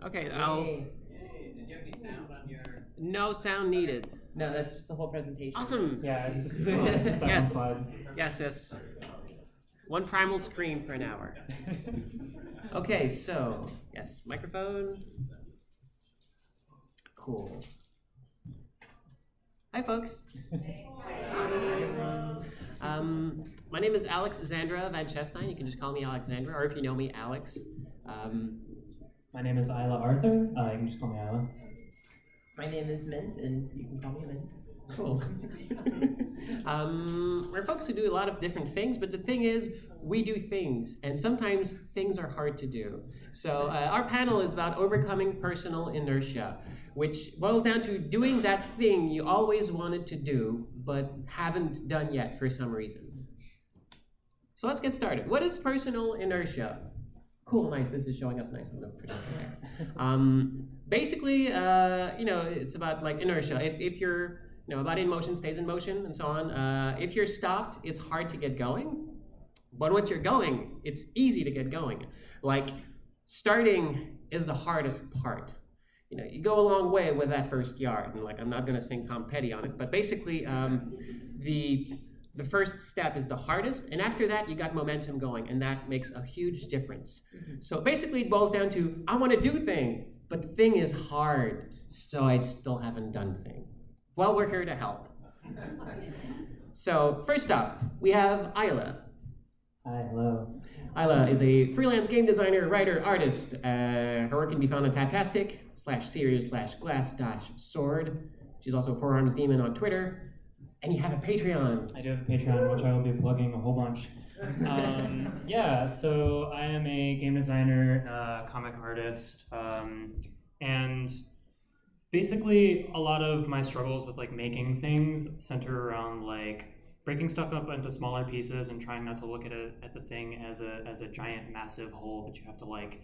Okay, Yay. Did you have any sound on your... No sound needed. No, that's just the whole presentation. Awesome. Yeah, it's just stuff on Yes. slide. Yes. One primal scream for an hour. Okay, so, yes, microphone. Cool. Hi, folks. My name is Alex Zandra Van Chestein. You can just call me Alexandra, or if you know me, Alex. My name is Ayla Arthur. You can just call me Ayla. My name is Mint, and you can call me Mint. Cool. We're folks who do a lot of different things, but the thing is, we do things, and sometimes things are hard to do. So our panel is about overcoming personal inertia, which boils down to doing that thing you always wanted to do, but haven't done yet for some reason. So let's get started. What is personal inertia? Cool, nice, this is showing up nice on the projector there. Basically, it's about like inertia. If you're, a body in motion stays in motion and so on. If you're stopped, it's hard to get going. But once you're going, it's easy to get going. Like, starting is the hardest part. You go a long way with that first yard, and like, I'm not gonna sing Tom Petty on it, but basically, the first step is the hardest, and after that, you got momentum going, and that makes a huge difference. So basically, it boils down to, I wanna do thing, but the thing is hard, so I still haven't done thing. Well, we're here to help. So first up, we have Ayla. Hi, hello. Ayla is a freelance game designer, writer, artist. Her work can be found on Taptastic/series/glass-sword. She's also Forearms Demon on Twitter. And you have a Patreon. I do have a Patreon, which I will be plugging a whole bunch. So I am a game designer, comic artist, and basically a lot of my struggles with like making things center around like breaking stuff up into smaller pieces and trying not to look at the thing as a giant, massive whole that you have to like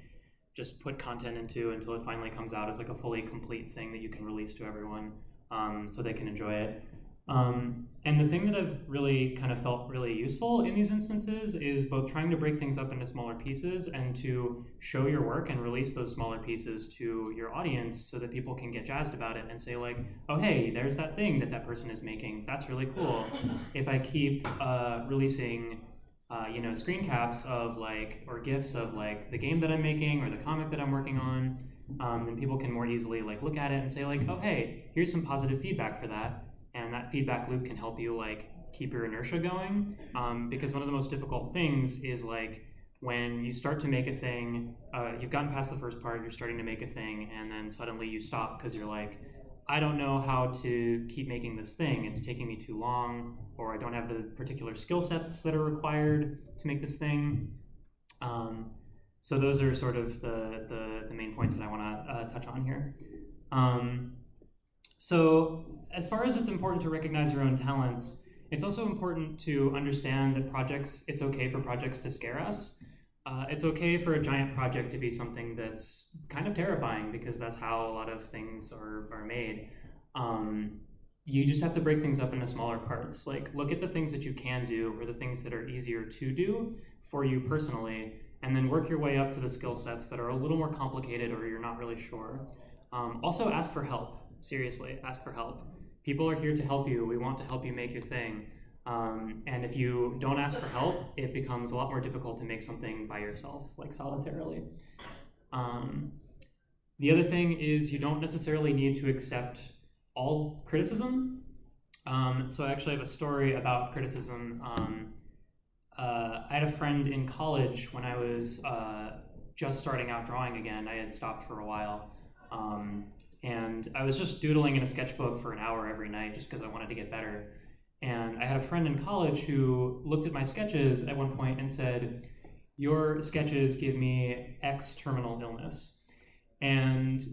just put content into until it finally comes out as like a fully complete thing that you can release to everyone, so they can enjoy it. And the thing that I've really kind of felt really useful in these instances is both trying to break things up into smaller pieces and to show your work and release those smaller pieces to your audience so that people can get jazzed about it and say like, oh hey, there's that thing that person is making. That's really cool. If I keep releasing screen caps of like, or GIFs of like the game that I'm making or the comic that I'm working on, then people can more easily like look at it and say like, oh hey, here's some positive feedback for that. And that feedback loop can help you like keep your inertia going, because one of the most difficult things is like when you start to make a thing, you've gotten past the first part, you're starting to make a thing, and then suddenly you stop because you're like, I don't know how to keep making this thing. It's taking me too long, or I don't have the particular skill sets that are required to make this thing. So those are sort of the main points that I want to touch on here. So as far as it's important to recognize your own talents, it's also important to understand that it's okay for projects to scare us. It's okay for a giant project to be something that's kind of terrifying because that's how a lot of things are made. You just have to break things up into smaller parts. Like look at the things that you can do or the things that are easier to do for you personally, and then work your way up to the skill sets that are a little more complicated or you're not really sure. Also ask for help. Seriously, ask for help. People are here to help you. We want to help you make your thing. And if you don't ask for help, it becomes a lot more difficult to make something by yourself, like solitarily. The other thing is you don't necessarily need to accept all criticism. So I actually have a story about criticism. I had a friend in college when I was just starting out drawing again. I had stopped for a while. And I was just doodling in a sketchbook for an hour every night just because I wanted to get better. And I had a friend in college who looked at my sketches at one point and said, your sketches give me X terminal illness. And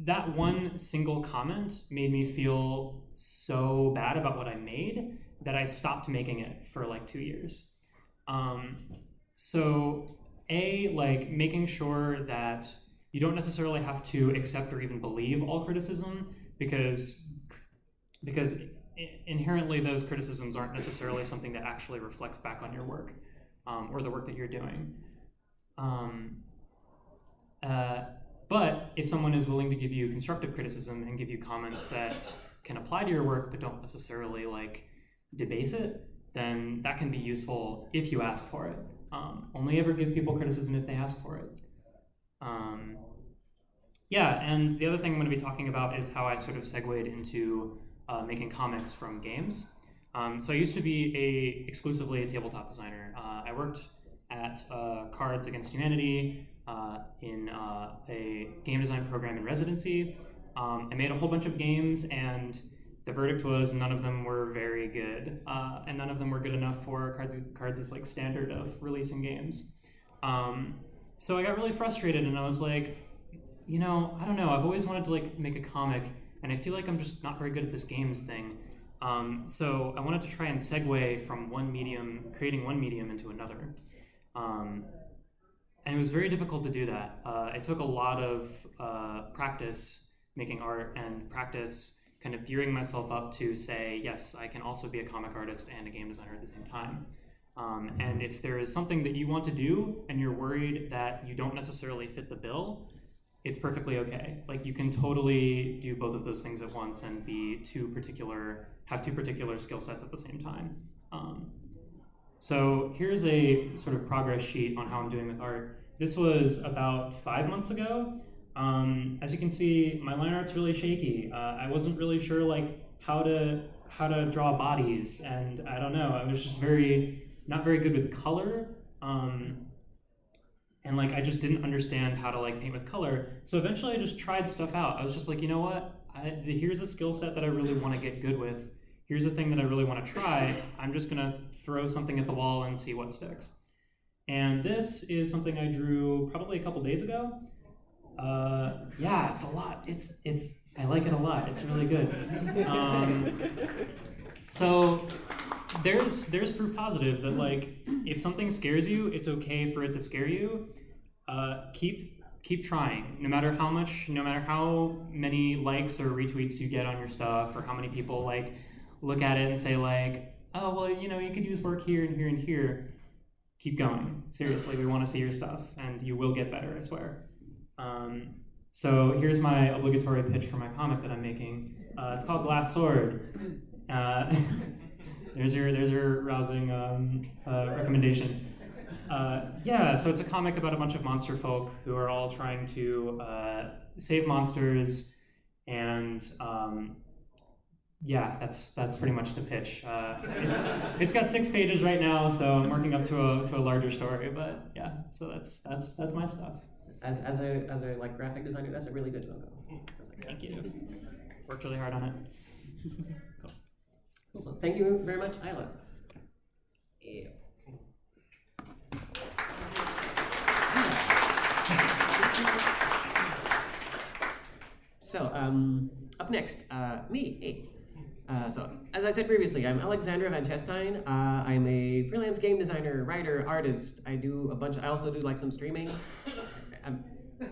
that one single comment made me feel so bad about what I made that I stopped making it for like 2 years. So making sure that you don't necessarily have to accept or even believe all criticism because inherently those criticisms aren't necessarily something that actually reflects back on your work or the work that you're doing. But if someone is willing to give you constructive criticism and give you comments that can apply to your work but don't necessarily like debase it, then that can be useful if you ask for it. Only ever give people criticism if they ask for it. Yeah, and the other thing I'm going to be talking about is how I sort of segued into making comics from games. So I used to be exclusively a tabletop designer. I worked at Cards Against Humanity in a game design program in residency. I made a whole bunch of games, and the verdict was none of them were very good, and none of them were good enough for Cards' like standard of releasing games. So I got really frustrated, and I was like, you know, I don't know. I've always wanted to like make a comic, and I feel like I'm just not very good at this games thing. So I wanted to try and segue from creating one medium into another. And it was very difficult to do that. It took a lot of practice making art and practice kind of gearing myself up to say, yes, I can also be a comic artist and a game designer at the same time. And if there is something that you want to do and you're worried that you don't necessarily fit the bill, it's perfectly okay. Like, you can totally do both of those things at once and have two particular skill sets at the same time. So here's a sort of progress sheet on how I'm doing with art. This was about 5 months ago. As you can see, my line art's really shaky. I wasn't really sure like how to draw bodies, and I don't know. I was just not very good with color, and like I just didn't understand how to like paint with color. So eventually, I just tried stuff out. I was just like, you know what? Here's a skill set that I really want to get good with. Here's a thing that I really want to try. I'm just gonna throw something at the wall and see what sticks. And this is something I drew probably a couple days ago. Yeah, it's a lot. I like it a lot. It's really good. So there's proof positive that like if something scares you, it's okay for it to scare you. Keep trying. No matter how many likes or retweets you get on your stuff, or how many people like look at it and say like, oh well, you know, you could use work here and here and here. Keep going. Seriously, we want to see your stuff, and you will get better, I swear. So here's my obligatory pitch for my comic that I'm making. It's called Glass Sword. There's your rousing recommendation. Yeah, so it's a comic about a bunch of monster folk who are all trying to save monsters, and yeah, that's pretty much the pitch. It's got 6 pages right now, so I'm working up to a larger story. But yeah, so that's my stuff. As a like graphic designer, that's a really good logo. Thank you. Worked really hard on it. Cool. Awesome. Thank you very much, Ayla. Yeah. So up next, me. Hey. So as I said previously, I'm Zandra van Chestein. I'm a freelance game designer, writer, artist. I also do like some streaming.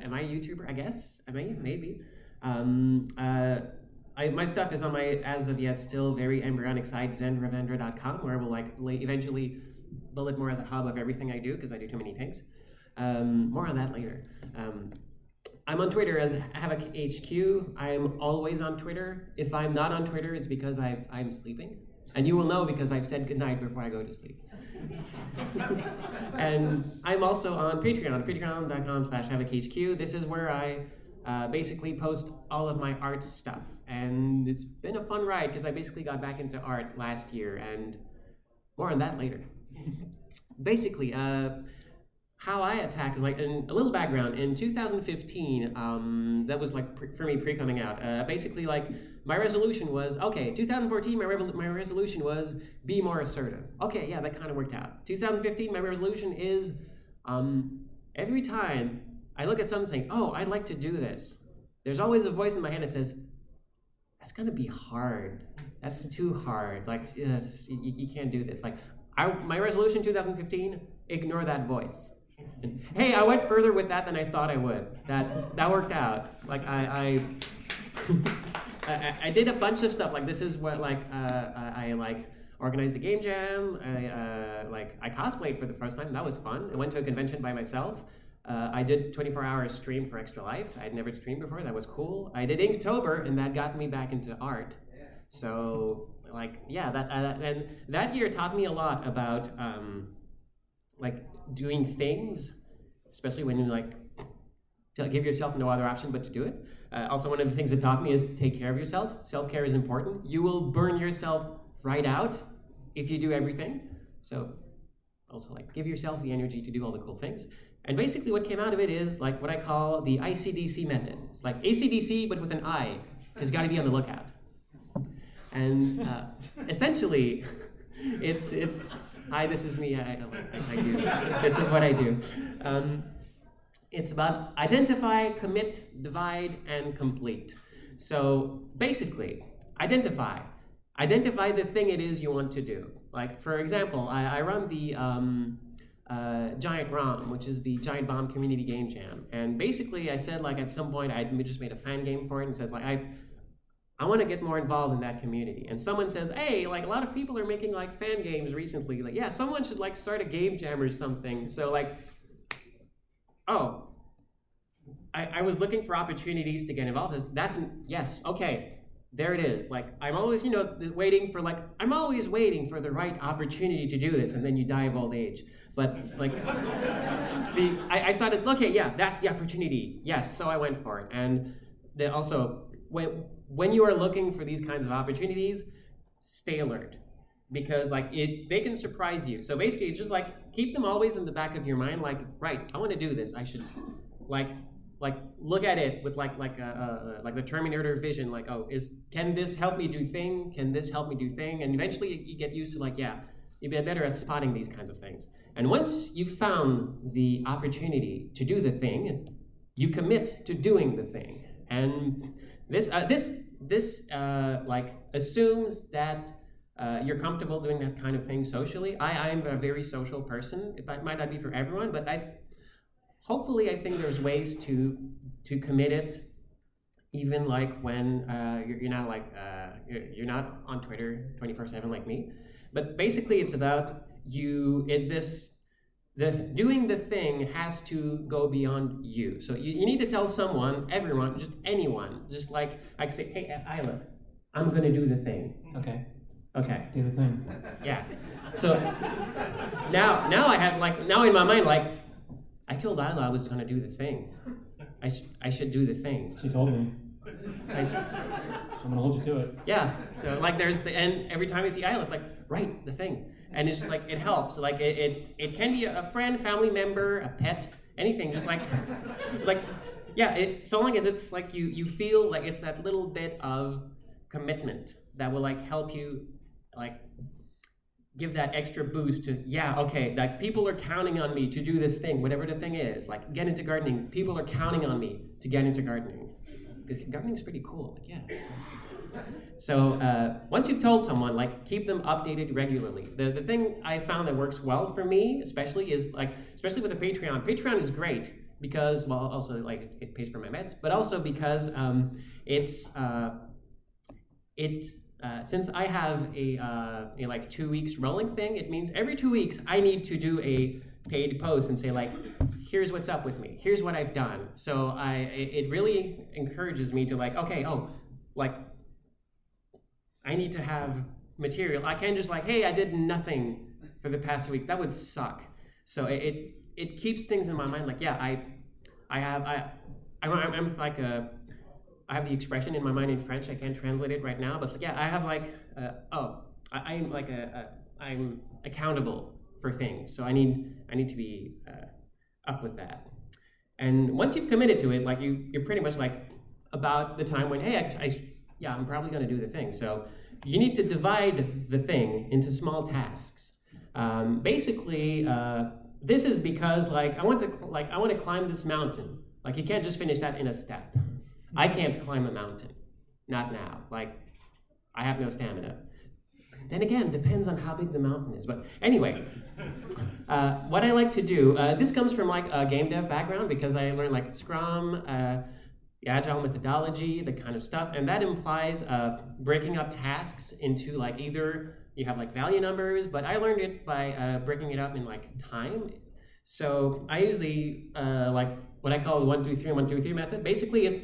Am I a YouTuber? I guess. Am I? Maybe. My stuff is on my, as of yet, still very embryonic site, zandravandra.com, where I will eventually bullet more as a hub of everything I do, because I do too many things. More on that later. I'm on Twitter as Havoc_HQ. I'm always on Twitter. If I'm not on Twitter, it's because I'm sleeping. And you will know because I've said goodnight before I go to sleep. And I'm also on Patreon, patreon.com/Havoc_HQ. This is where I basically post all of my art stuff. And it's been a fun ride because I basically got back into art last year, and more on that later. Basically, how I attack is a little background. In 2015, that was for me pre-coming out. Basically, my resolution was, okay, 2014, my resolution was be more assertive. Okay, yeah, that kind of worked out. 2015, my resolution is every time I look at something saying, oh, I'd like to do this, there's always a voice in my head that says, that's gonna be hard. That's too hard. Yes, you can't do this. My resolution 2015, ignore that voice. And, hey, I went further with that than I thought I would. That worked out. I did a bunch of stuff. This is what I organized a game jam. I cosplayed for the first time. That was fun. I went to a convention by myself. I did 24-hour stream for Extra Life. I'd never streamed before. That was cool. I did Inktober, and that got me back into art. So, like, yeah, and that year taught me a lot about like doing things, especially when you like to give yourself no other option but to do it. Also, one of the things it taught me is take care of yourself. Self-care is important. You will burn yourself right out if you do everything. So, also like give yourself the energy to do all the cool things. And basically what came out of it is like what I call the ICDC method. It's like ACDC, but with an I, because you gotta be on the lookout. And essentially, it's hi, this is me, I do, this is what I do. It's about identify, commit, divide, and complete. So basically, identify the thing it is you want to do. Like for example, I run the Giant ROM, which is the Giant Bomb Community Game Jam. And basically I said like at some point I just made a fan game for it and says like I want to get more involved in that community. And someone says, hey, like a lot of people are making like fan games recently. Like, yeah, someone should like start a game jam or something. So like, oh, I was looking for opportunities to get involved. Yes, okay, there it is. Like I'm always, waiting for I'm always waiting for the right opportunity to do this, and then you die of old age. But like, I saw this, okay, yeah, that's the opportunity. Yes, so I went for it. And also, when you are looking for these kinds of opportunities, stay alert, because like they can surprise you. So basically, it's just like keep them always in the back of your mind. Like, right, I want to do this. I should like look at it with like the Terminator vision. Like, oh, can this help me do thing? Can this help me do thing? And eventually, you get used to like, yeah, you get better at spotting these kinds of things. And once you've found the opportunity to do the thing, you commit to doing the thing. And this assumes that you're comfortable doing that kind of thing socially. I'm a very social person. It might not be for everyone, but hopefully I think there's ways to commit it, even like when you're not on Twitter 24/7 like me. But basically, it's about doing the thing has to go beyond you. So you need to tell someone, everyone, just anyone, just like I can say, hey, Ayla, I'm gonna do the thing. Okay. Do the thing. Yeah. So now I have now in my mind I told Ayla I was gonna do the thing. I should do the thing. She told me. I'm gonna hold you to it. Yeah. So and every time I see Ayla, it's like, right, the thing. And it's just like it helps. Like it can be a friend, family member, a pet, anything. Just so long as it's like you feel like it's that little bit of commitment that will like help you like give that extra boost to that people are counting on me to do this thing, whatever the thing is. Like get into gardening. People are counting on me to get into gardening. Because gardening is pretty cool. Like, yeah. So once you've told someone, like keep them updated regularly. The thing I found that works well for me, especially with the Patreon. Patreon is great because, well, also like it pays for my meds, but also because since I have a like 2 weeks rolling thing, it means every 2 weeks I need to do a paid post and say like, here's what's up with me, here's what I've done. So it really encourages me to like, okay, I need to have material. I can't just like, hey, I did nothing for the past 2 weeks. That would suck. So it keeps things in my mind. Like, yeah, I have the expression in my mind in French. I can't translate it right now, but it's like, yeah, I have like, I'm accountable for things. So I need to be up with that. And once you've committed to it, like you're pretty much like about the time when, hey, I'm probably going to do the thing. So you need to divide the thing into small tasks. Basically, this is because like I want to climb this mountain. Like you can't just finish that in a step. I can't climb a mountain, not now. Like I have no stamina. Then again, depends on how big the mountain is. But anyway, what I like to do, this comes from like a game dev background because I learned like Scrum, the Agile methodology, the kind of stuff, and that implies breaking up tasks into like either you have like value numbers, but I learned it by breaking it up in like time. So I use the like what I call the 1, 2, 3, 1, 2, 3 method. Basically, it's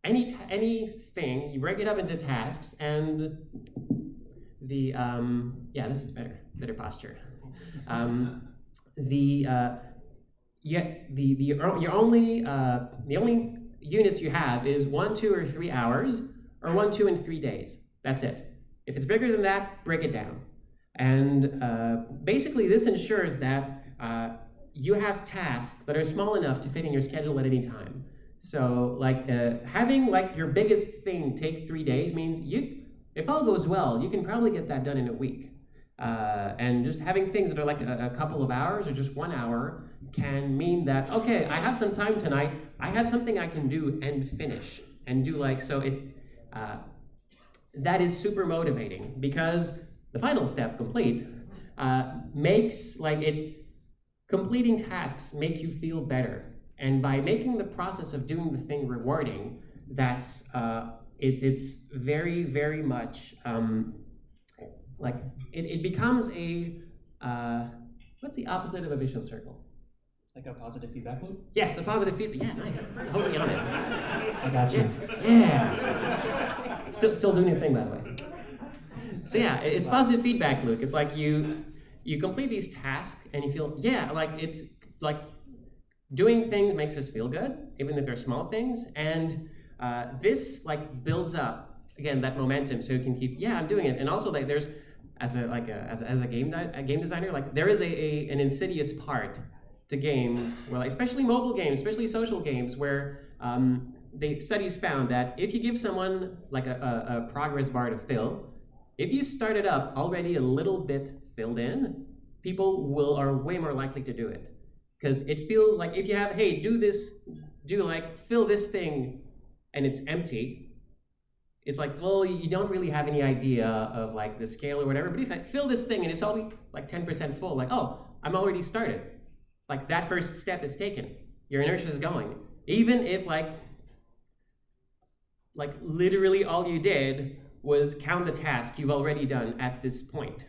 anything, you break it up into tasks, and the yeah, this is better posture. The only units you have is 1, 2, or 3 hours, or 1, 2, and 3 days. That's it. If it's bigger than that, break it down. And basically, this ensures that you have tasks that are small enough to fit in your schedule at any time. So, like having like your biggest thing take 3 days means if all goes well, you can probably get that done in a week. And just having things that are like a couple of hours or just 1 hour can mean that, okay, I have some time tonight, I have something I can do and finish and do like, so that is super motivating because the final step, complete, makes like completing tasks make you feel better. And by making the process of doing the thing rewarding, that's, it's very, very much, like it becomes a what's the opposite of a vicious circle? Like a positive feedback loop? Yes, a positive feedback. Yeah, nice. Hold me on it. I got you. Yeah. Still doing your thing, by the way. So yeah, it's positive feedback loop. It's like you complete these tasks and you feel, yeah, like it's like doing things makes us feel good, even if they're small things, and this like builds up again that momentum, so you can keep, yeah, I'm doing it. And also like there's as a game designer, like there is an insidious part to games, where like, especially mobile games, especially social games, where studies found that if you give someone like a progress bar to fill, if you start it up already a little bit filled in, people are way more likely to do it. Because it feels like if you have, hey, fill this thing, and it's empty, it's like, well, you don't really have any idea of like the scale or whatever, but if I fill this thing and it's already like 10% full, like, oh, I'm already started. Like that first step is taken. Your inertia is going. Even if like literally all you did was count the task you've already done at this point.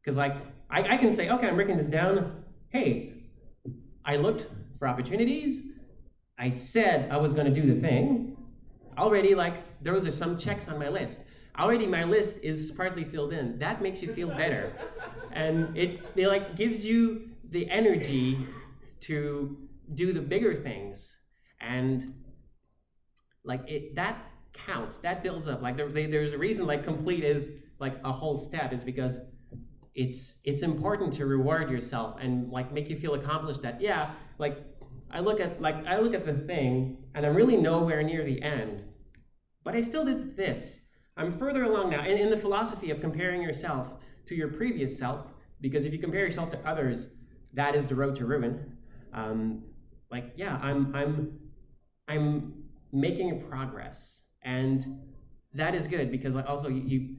Because like, I can say, okay, I'm breaking this down. Hey, I looked for opportunities. I said I was gonna do the thing. Already like, those are some checks on my list. Already my list is partly filled in. That makes you feel better. And it like gives you the energy to do the bigger things, and like that counts, that builds up. Like there's a reason like complete is like a whole step, is because it's important to reward yourself and like make you feel accomplished. That yeah, like I look at the thing and I'm really nowhere near the end, but I still did this. I'm further along now in the philosophy of comparing yourself to your previous self, because if you compare yourself to others, that is the road to ruin. Like yeah, I'm making progress, and that is good, because like also you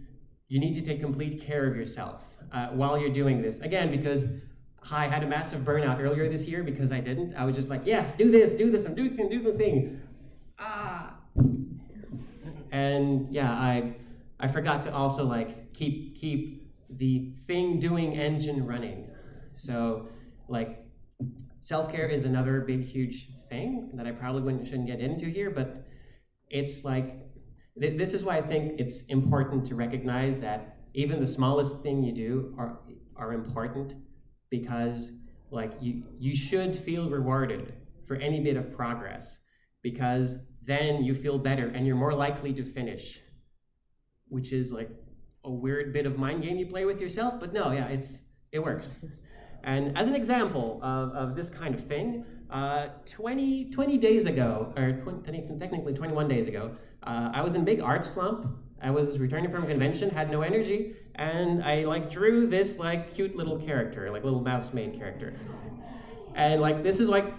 need to take complete care of yourself while you're doing this. Again, because I had a massive burnout earlier this year because I didn't. I was just like, yes, do this, I'm do the thing. And yeah, I forgot to also like keep the thing doing engine running. So like self-care is another big huge thing that I probably shouldn't get into here, but it's like this is why I think it's important to recognize that even the smallest thing you do are important, because like you should feel rewarded for any bit of progress, because then you feel better and you're more likely to finish, which is like a weird bit of mind game you play with yourself, but no, yeah, it works. And as an example of this kind of thing, 20 days ago, or technically 21 days ago, I was in big art slump. I was returning from a convention, had no energy, and I like drew this like cute little character, like little Mousemaid character. And like this is like,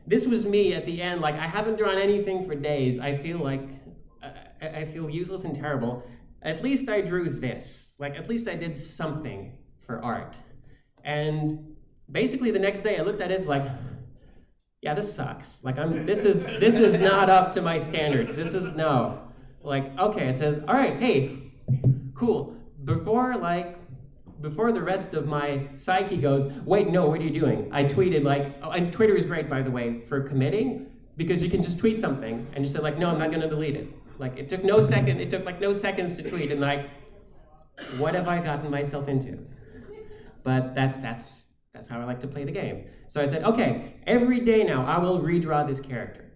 this was me at the end. Like I haven't drawn anything for days. I feel like, I feel useless and terrible. At least I drew this. Like at least I did something for art. And basically the next day I looked at it, it's like, yeah, this sucks. Like this is not up to my standards. This is no. Like, okay, it says, all right, hey, cool. Before like before the rest of my psyche goes, wait, no, what are you doing? I tweeted like, oh, and Twitter is great, by the way, for committing, because you can just tweet something and you say like, no, I'm not gonna delete it. Like it took no seconds to tweet, and like, what have I gotten myself into? But that's how I like to play the game. So I said, okay, every day now I will redraw this character.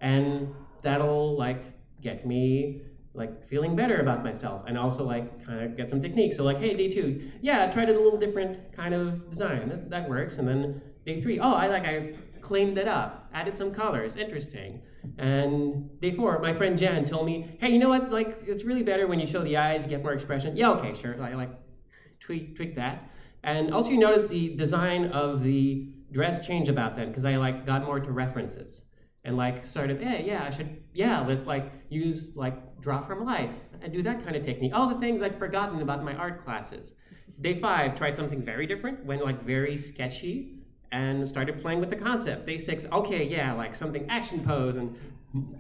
And that'll like get me like feeling better about myself, and also like kind of get some techniques. So like, hey, day 2, yeah, I tried a little different kind of design. That works. And then day 3, oh, I cleaned it up, added some colors, interesting. And day 4, my friend Jan told me, hey, you know what? Like, it's really better when you show the eyes, you get more expression. Yeah, okay, sure. I like tweak that. And also, you notice the design of the dress change about then, because I like got more to references and like started, let's like use like draw from life and do that kind of technique. All the things I'd forgotten about my art classes. Day 5, tried something very different, went like very sketchy, and started playing with the concept. Day 6, okay, yeah, like something action pose, and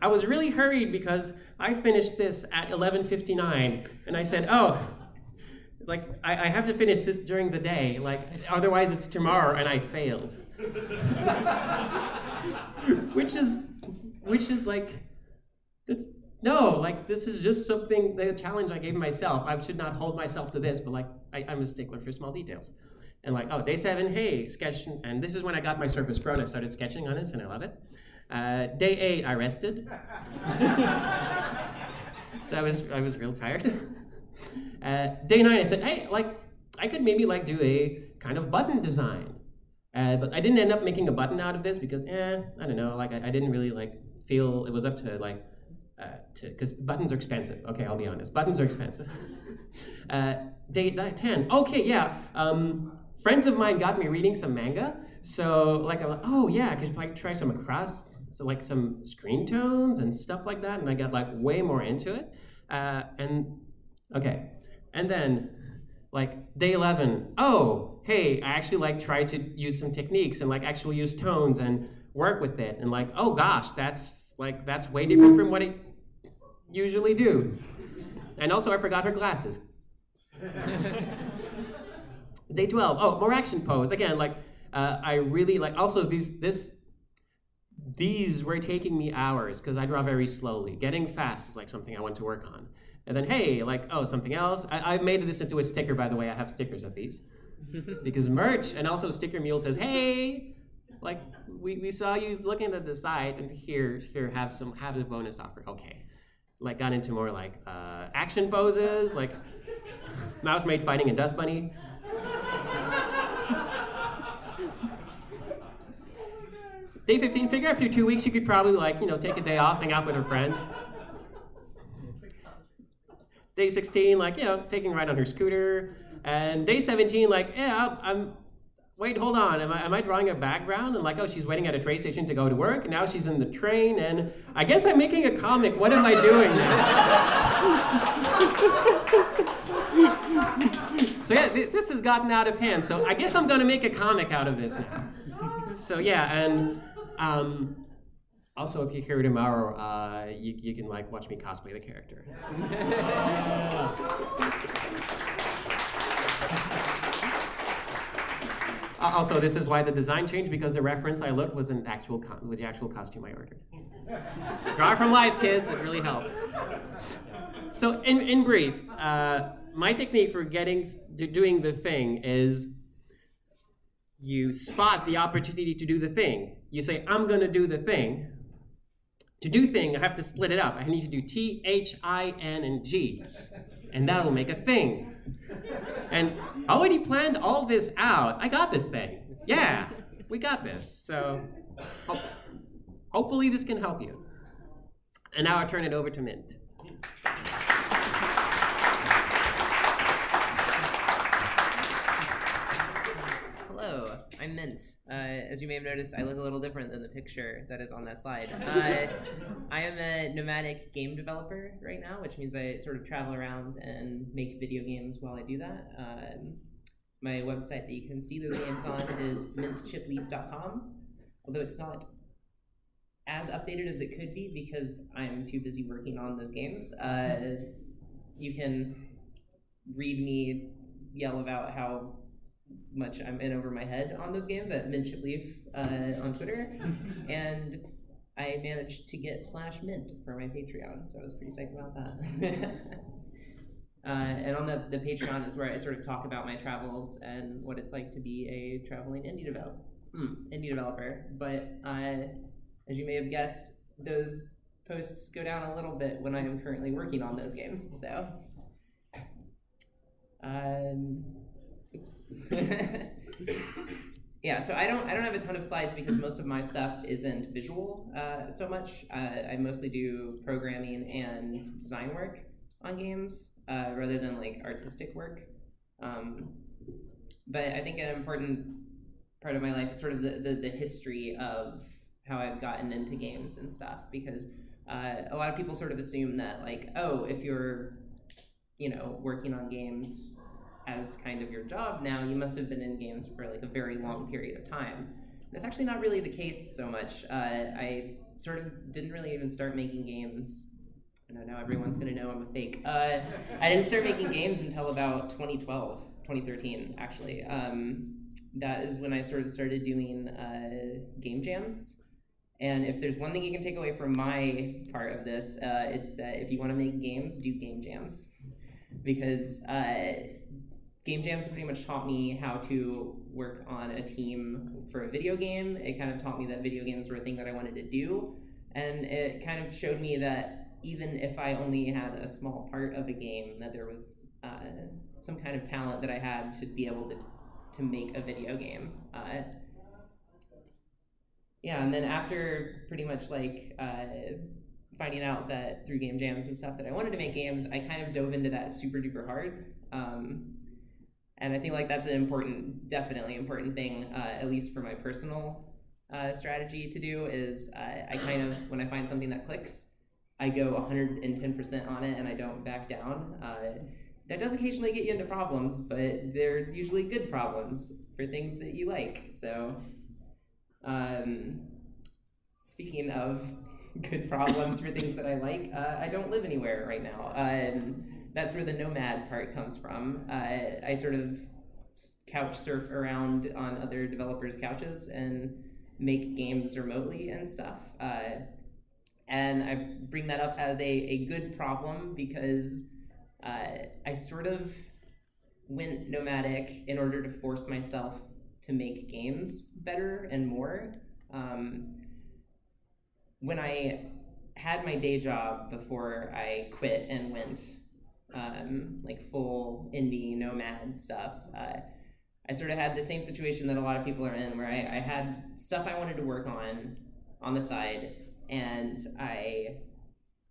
I was really hurried because I finished this at 11:59, and I said, oh, like I have to finish this during the day, like otherwise it's tomorrow, and I failed. which is like, this is just something, the challenge I gave myself. I should not hold myself to this, but like I'm a stickler for small details. And like, oh, day 7, hey, sketch, and this is when I got my Surface Pro and I started sketching on it, and I love it. Day 8, I rested. So I was real tired. Day 9, I said, hey, like, I could maybe like do a kind of button design. But I didn't end up making a button out of this because, I don't know, like I didn't really like feel it was up to like, because buttons are expensive. Okay, I'll be honest, buttons are expensive. Day 10, okay, yeah. Friends of mine got me reading some manga, so like I'm like, oh yeah, I could like try some across, so like some screen tones and stuff like that, and I got like way more into it. And then like day 11, oh hey, I actually like tried to use some techniques and like actually use tones and work with it, and like, oh gosh, that's way different from what I usually do. And also I forgot her glasses. Day 12, oh, more action pose. Again, like, I really like, also these were taking me hours because I draw very slowly. Getting fast is like something I want to work on. And then, hey, like, oh, something else. I've made this into a sticker, by the way. I have stickers of these. Because merch, and also Sticker Mule says, hey, like, we saw you looking at the site, and here, have a bonus offer. Okay. Like, got into more like action poses, like Mousemaid fighting a dust bunny. Day 15, figure after 2 weeks you could probably like, take a day off, hang out with her friend. Day 16, like, taking a ride on her scooter. And day 17, like, wait, hold on, am I drawing a background? And like, oh, she's waiting at a train station to go to work, and now she's in the train, and I guess I'm making a comic. What am I doing now? So yeah, this has gotten out of hand, so I guess I'm gonna make a comic out of this now. So yeah, and also if you're here tomorrow, you can like watch me cosplay the character. Also, this is why the design changed, because the reference I looked was the actual costume I ordered. Draw from life, kids. It really helps. So, in brief, my technique for getting to doing the thing is you spot the opportunity to do the thing. You say, I'm going to do the thing. To do thing, I have to split it up. I need to do T, H, I, N, and G. And that'll make a thing. And I already planned all this out. I got this thing. Yeah, we got this. So hopefully this can help you. And now I turn it over to Mint. Hello, I'm Mint. As you may have noticed, I look a little different than the picture that is on that slide. I am a nomadic game developer right now, which means I sort of travel around and make video games while I do that. My website that you can see those games on is mintchipleaf.com, although it's not as updated as it could be because I'm too busy working on those games. You can read me yell about how much I'm in over my head on those games at MintChipLeaf on Twitter, and I managed to get /mint for my Patreon, so I was pretty psyched about that. And on the Patreon is where I sort of talk about my travels and what it's like to be a traveling indie developer. But as you may have guessed, those posts go down a little bit when I am currently working on those games. So, oops. Yeah, so I don't have a ton of slides because most of my stuff isn't visual so much. I mostly do programming and design work on games rather than like artistic work. But I think an important part of my life is sort of the history of how I've gotten into games and stuff, because a lot of people sort of assume that like, oh, if you're, working on games as kind of your job now, you must have been in games for like a very long period of time. That's actually not really the case so much. I sort of didn't really even start making games. I know now everyone's gonna know I'm a fake. I didn't start making games until about 2013 actually. That is when I sort of started doing game jams. And if there's one thing you can take away from my part of this, it's that if you want to make games, do game jams. Because game jams pretty much taught me how to work on a team for a video game. It kind of taught me that video games were a thing that I wanted to do. And it kind of showed me that even if I only had a small part of a game, that there was some kind of talent that I had to be able to make a video game. Yeah, and then after pretty much like finding out that through game jams and stuff that I wanted to make games, I kind of dove into that super duper hard. And I think like that's an definitely important thing, at least for my personal strategy to do, is I kind of, when I find something that clicks, I go 110% on it and I don't back down. That does occasionally get you into problems, but they're usually good problems for things that you like. So, speaking of good problems for things that I like, I don't live anywhere right now. That's where the nomad part comes from. I sort of couch surf around on other developers' couches and make games remotely and stuff. And I bring that up as a good problem because I sort of went nomadic in order to force myself to make games better and more. When I had my day job before I quit and went like full indie nomad stuff, I sort of had the same situation that a lot of people are in, where I had stuff I wanted to work on the side, and I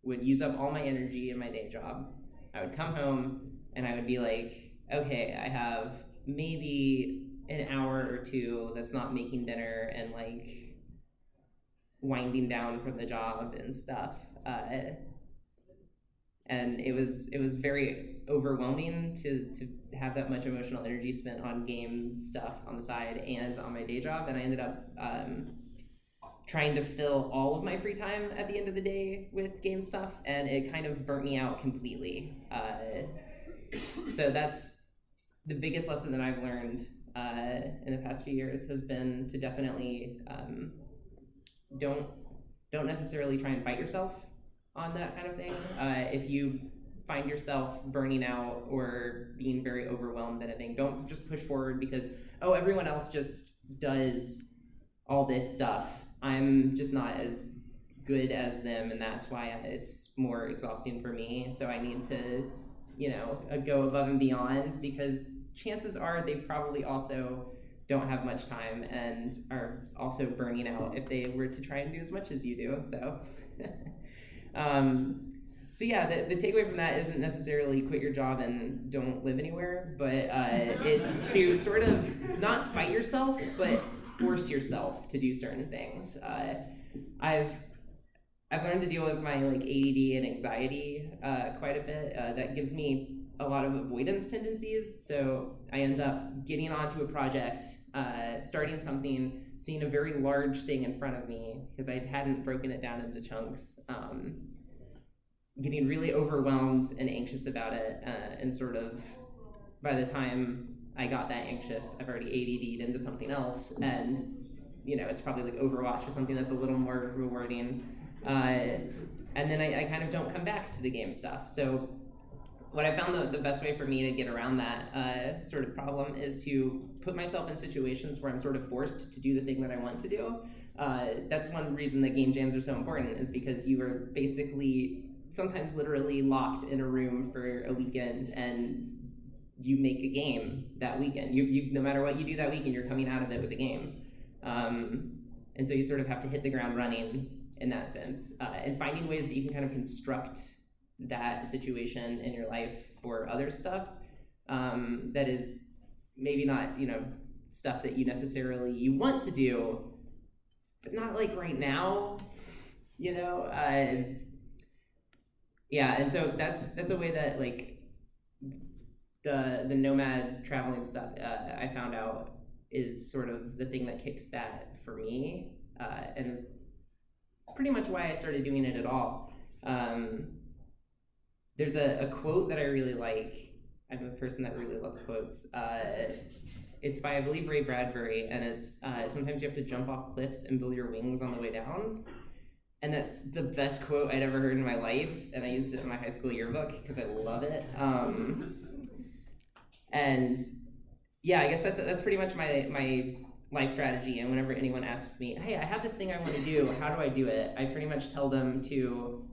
would use up all my energy in my day job. I would come home and I would be like, okay, I have maybe an hour or two that's not making dinner and like winding down from the job and stuff. And it was very overwhelming to have that much emotional energy spent on game stuff on the side and on my day job. And I ended up trying to fill all of my free time at the end of the day with game stuff, and it kind of burnt me out completely. So that's the biggest lesson that I've learned in the past few years, has been to definitely don't necessarily try and fight yourself on that kind of thing. If you find yourself burning out or being very overwhelmed at a thing, don't just push forward because, oh, everyone else just does all this stuff. I'm just not as good as them, and that's why it's more exhausting for me. So I need to, go above and beyond, because chances are they probably also don't have much time and are also burning out if they were to try and do as much as you do. So, so yeah, the takeaway from that isn't necessarily quit your job and don't live anywhere, but it's to sort of not fight yourself, but force yourself to do certain things. I've learned to deal with my like ADD and anxiety quite a bit. That gives me a lot of avoidance tendencies. So I end up getting onto a project, starting something, seeing a very large thing in front of me because I hadn't broken it down into chunks, getting really overwhelmed and anxious about it, and sort of by the time I got that anxious, I've already ADD'd into something else, and it's probably like Overwatch or something that's a little more rewarding. And then I kind of don't come back to the game stuff. So what I found the best way for me to get around that sort of problem is to put myself in situations where I'm sort of forced to do the thing that I want to do. That's one reason that game jams are so important, is because you are basically sometimes literally locked in a room for a weekend and you make a game that weekend. You no matter what you do that weekend, you're coming out of it with a game. And so you sort of have to hit the ground running in that sense, and finding ways that you can kind of construct that situation in your life for other stuff that is maybe not stuff that you necessarily want to do, but not like right now, yeah. And so that's a way that like the nomad traveling stuff I found out is sort of the thing that kicks that for me, and is pretty much why I started doing it at all. There's a quote that I really like. I'm a person that really loves quotes. It's by, I believe, Ray Bradbury, and it's sometimes you have to jump off cliffs and build your wings on the way down. And that's the best quote I'd ever heard in my life, and I used it in my high school yearbook because I love it. And yeah, I guess that's pretty much my life strategy. And whenever anyone asks me, hey, I have this thing I want to do, how do I do it? I pretty much tell them to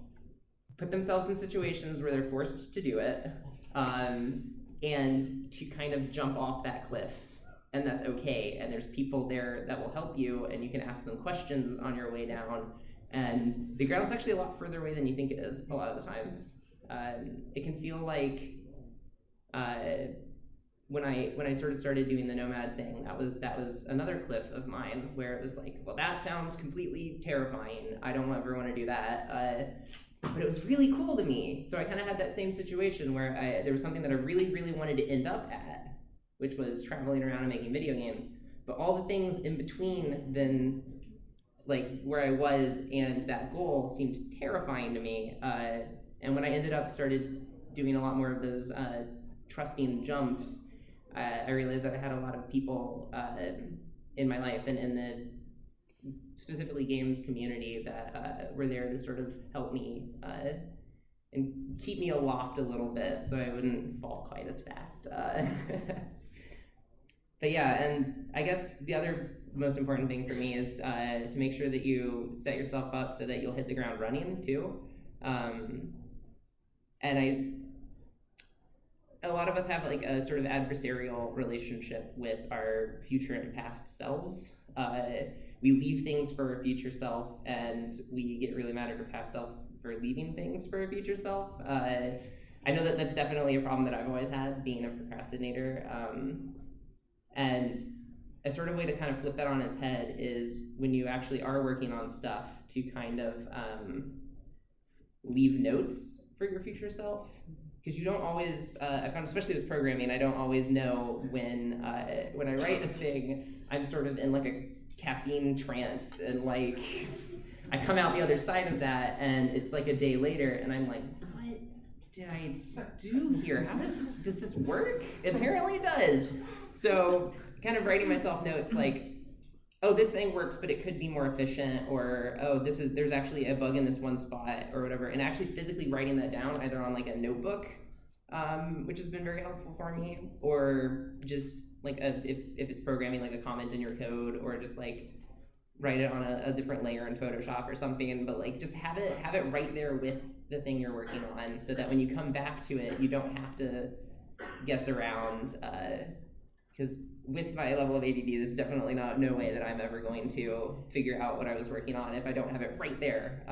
put themselves in situations where they're forced to do it, and to kind of jump off that cliff. And that's okay. And there's people there that will help you, and you can ask them questions on your way down. And the ground's actually a lot further away than you think it is a lot of the times. It can feel like when I sort of started doing the nomad thing, that was another cliff of mine where it was like, well, that sounds completely terrifying. I don't ever want to do that. But it was really cool to me. So I kind of had that same situation where there was something that I really, really wanted to end up at, which was traveling around and making video games. But all the things in between then, like where I was and that goal, seemed terrifying to me. And when I started doing a lot more of those trusting jumps, I realized that I had a lot of people in my life and in the specifically games community that were there to sort of help me and keep me aloft a little bit so I wouldn't fall quite as fast. But yeah, and I guess the other most important thing for me is to make sure that you set yourself up so that you'll hit the ground running too. And a lot of us have like a sort of adversarial relationship with our future and past selves. We leave things for our future self, and we get really mad at our past self for leaving things for our future self. I know that that's definitely a problem that I've always had, being a procrastinator. And a sort of way to kind of flip that on its head is when you actually are working on stuff to kind of leave notes for your future self. Because you don't always, I found, especially with programming, I don't always know when I write a thing, I'm sort of in like a caffeine trance, and like I come out the other side of that and it's like a day later and I'm like, what did I do here? How does this work? Apparently it does. So kind of writing myself notes like, oh, this thing works, but it could be more efficient, or oh, there's actually a bug in this one spot, or whatever, and actually physically writing that down either on like a notebook, which has been very helpful for me, or just like if it's programming, like a comment in your code, or just like write it on a different layer in Photoshop or something, but like just have it right there with the thing you're working on, so that when you come back to it, you don't have to guess around, because with my level of ADD, there's definitely no way that I'm ever going to figure out what I was working on if I don't have it right there.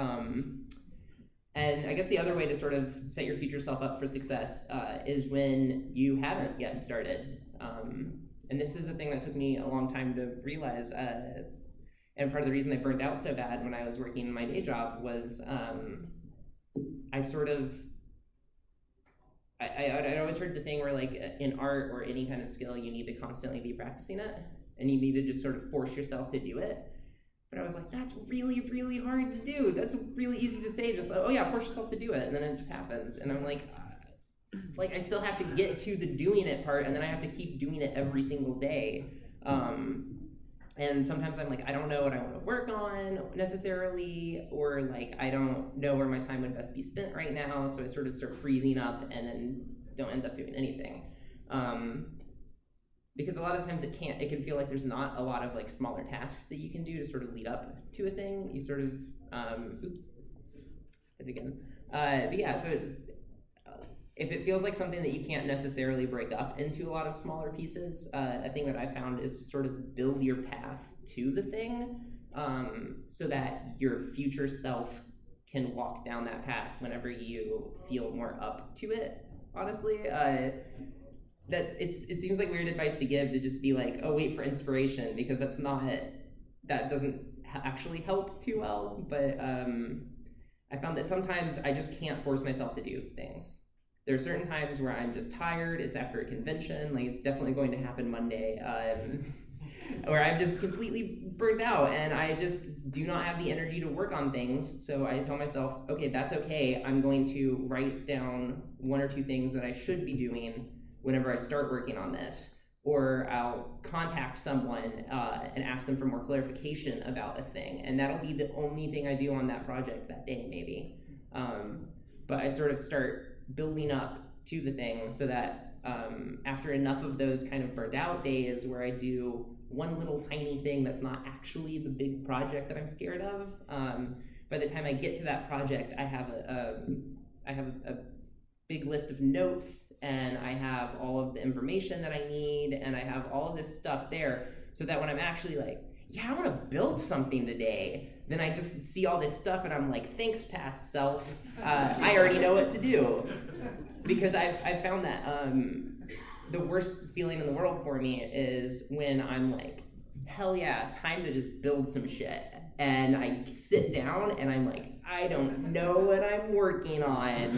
And I guess the other way to sort of set your future self up for success is when you haven't yet started. And this is a thing that took me a long time to realize. And part of the reason I burned out so bad when I was working in my day job was I'd always heard the thing where like in art or any kind of skill, you need to constantly be practicing it, and you need to just sort of force yourself to do it. But I was like, that's really, really hard to do. That's really easy to say, just like, oh yeah, force yourself to do it, and then it just happens. And I'm like, like I still have to get to the doing it part, and then I have to keep doing it every single day. And sometimes I'm like, I don't know what I want to work on necessarily, or like I don't know where my time would best be spent right now, so I sort of start freezing up and then don't end up doing anything. Because a lot of times it can feel like there's not a lot of like smaller tasks that you can do to sort of lead up to a thing. You sort of, oops, did it again. But yeah, so if it feels like something that you can't necessarily break up into a lot of smaller pieces, a thing that I found is to sort of build your path to the thing, so that your future self can walk down that path whenever you feel more up to it, honestly. It seems like weird advice to give, to just be like, oh, wait for inspiration, because that doesn't actually help too well. But I found that sometimes I just can't force myself to do things. There are certain times where I'm just tired, it's after a convention, like it's definitely going to happen Monday, where I'm just completely burnt out and I just do not have the energy to work on things. So I tell myself, okay, that's okay. I'm going to write down 1 or 2 things that I should be doing whenever I start working on this. Or I'll contact someone and ask them for more clarification about a thing. And that'll be the only thing I do on that project that day, maybe. But I sort of start building up to the thing so that after enough of those kind of burnt out days where I do one little tiny thing that's not actually the big project that I'm scared of, by the time I get to that project, I have a big list of notes, and I have all of the information that I need, and I have all of this stuff there, so that when I'm actually like, yeah, I want to build something today, then I just see all this stuff and I'm like, thanks, past self. I already know what to do. Because I've found that the worst feeling in the world for me is when I'm like, hell yeah, time to just build some shit. And I sit down and I'm like, I don't know what I'm working on.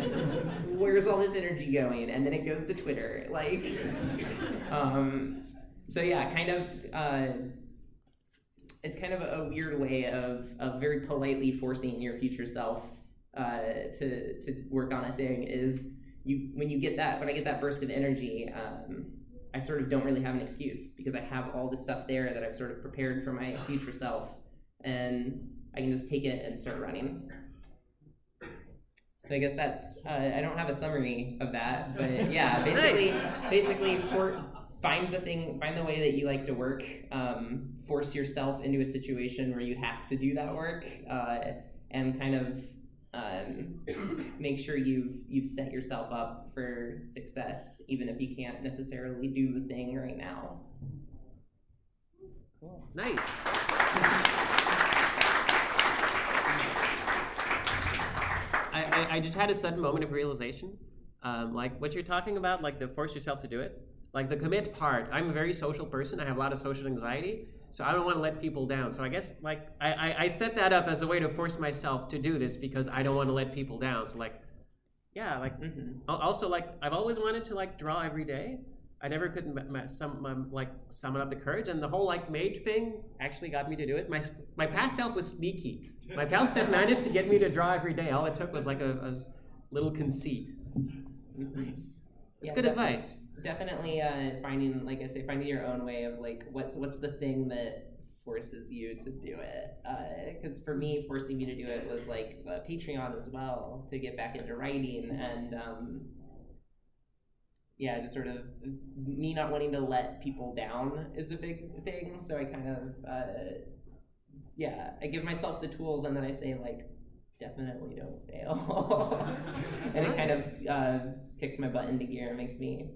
Where's all this energy going? And then it goes to Twitter. Like, so yeah, kind of, it's kind of a weird way of very politely forcing your future self to work on a thing. Is when I get that burst of energy, I sort of don't really have an excuse, because I have all the stuff there that I've sort of prepared for my future self, and I can just take it and start running. So I guess that's I don't have a summary of that, but yeah, basically find the way that you like to work. Force yourself into a situation where you have to do that work, and kind of make sure you've set yourself up for success, even if you can't necessarily do the thing right now. Cool. Nice. I just had a sudden moment of realization, like what you're talking about, like the force yourself to do it. Like the commit part, I'm a very social person. I have a lot of social anxiety, so I don't want to let people down. So I guess like I set that up as a way to force myself to do this, because I don't want to let people down. So like, yeah, like also like I've always wanted to like draw every day. I never could summon up the courage, and the whole like maid thing actually got me to do it. My past self was sneaky. My past self managed to get me to draw every day. All it took was like a little conceit. Nice. It's good advice. Definitely finding, like I say, finding your own way of like what's the thing that forces you to do it. Because for me, forcing me to do it was like Patreon as well, to get back into writing, and yeah, just sort of me not wanting to let people down is a big thing. So I kind of I give myself the tools, and then I say like, definitely don't fail. And it kind of kicks my butt into gear and makes me,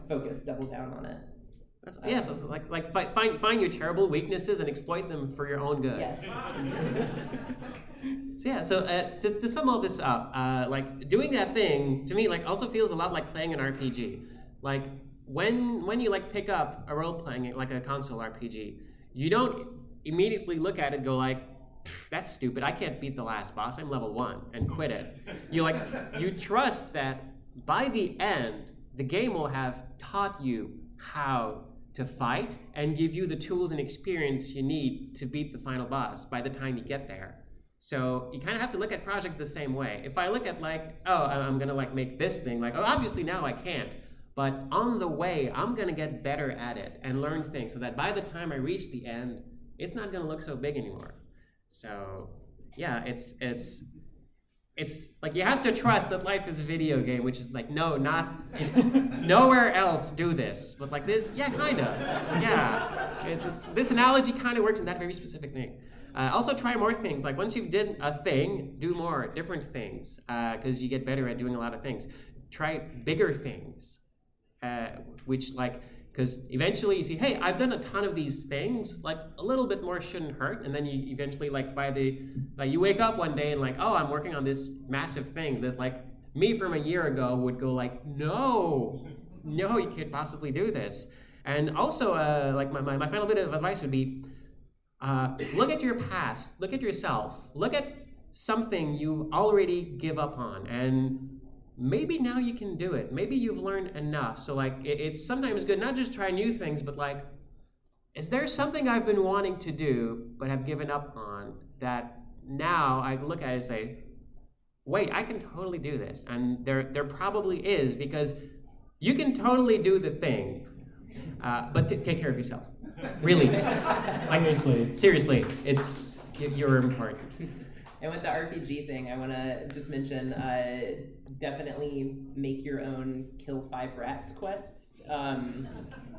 focus, double down on it. So like find your terrible weaknesses and exploit them for your own good. Yes. So to sum all this up, like doing that thing to me like also feels a lot like playing an RPG. Like when you like pick up a role playing like a console RPG, you don't immediately look at it and go like, that's stupid, I can't beat the last boss, I'm level 1, and quit it. You trust that by the end the game will have taught you how to fight and give you the tools and experience you need to beat the final boss by the time you get there. So you kind of have to look at project the same way. If I look at like, oh, I'm gonna like make this thing, like, oh, obviously now I can't, but on the way, I'm gonna get better at it and learn things so that by the time I reach the end, it's not gonna look so big anymore. So yeah, it's like you have to trust that life is a video game, which is like, no, not nowhere else do this. But like this, yeah, kind of. Yeah, it's just, this analogy kind of works in that very specific thing. Also try more things. Like once you've did a thing, do more different things because you get better at doing a lot of things. Try bigger things, which like, because eventually you see, hey, I've done a ton of these things, like a little bit more shouldn't hurt. And then you eventually like you wake up one day and like, oh, I'm working on this massive thing that like me from a year ago would go like, no, you can't possibly do this. And also like my final bit of advice would be, look at your past, look at yourself, look at something you've already give up on, and maybe now you can do it. Maybe you've learned enough. So like it's sometimes good not just try new things, but like, is there something I've been wanting to do but have given up on that now I look at it and say, wait, I can totally do this. And there probably is, because you can totally do the thing, but take care of yourself. Really. Seriously, you're important. And with the RPG thing, I want to just mention, definitely make your own kill 5 rats quests.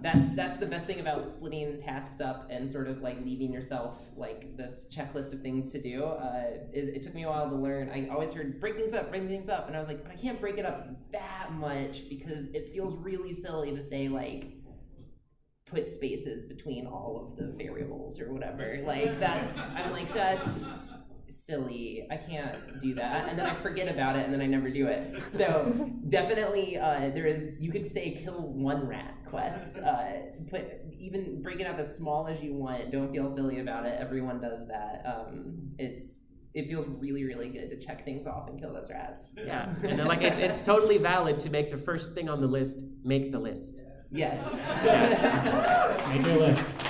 That's the best thing about splitting tasks up and sort of like leaving yourself like this checklist of things to do. It took me a while to learn. I always heard break things up, and I was like, but I can't break it up that much because it feels really silly to say like, put spaces between all of the variables or whatever. Like that's silly. I can't do that. And then I forget about it and then I never do it. So definitely you could say kill 1 rat quest. Even break it up as small as you want. Don't feel silly about it. Everyone does that. It feels really, really good to check things off and kill those rats. So. Yeah, and then like it's totally valid to make the first thing on the list, make the list. Yes. Make your lists.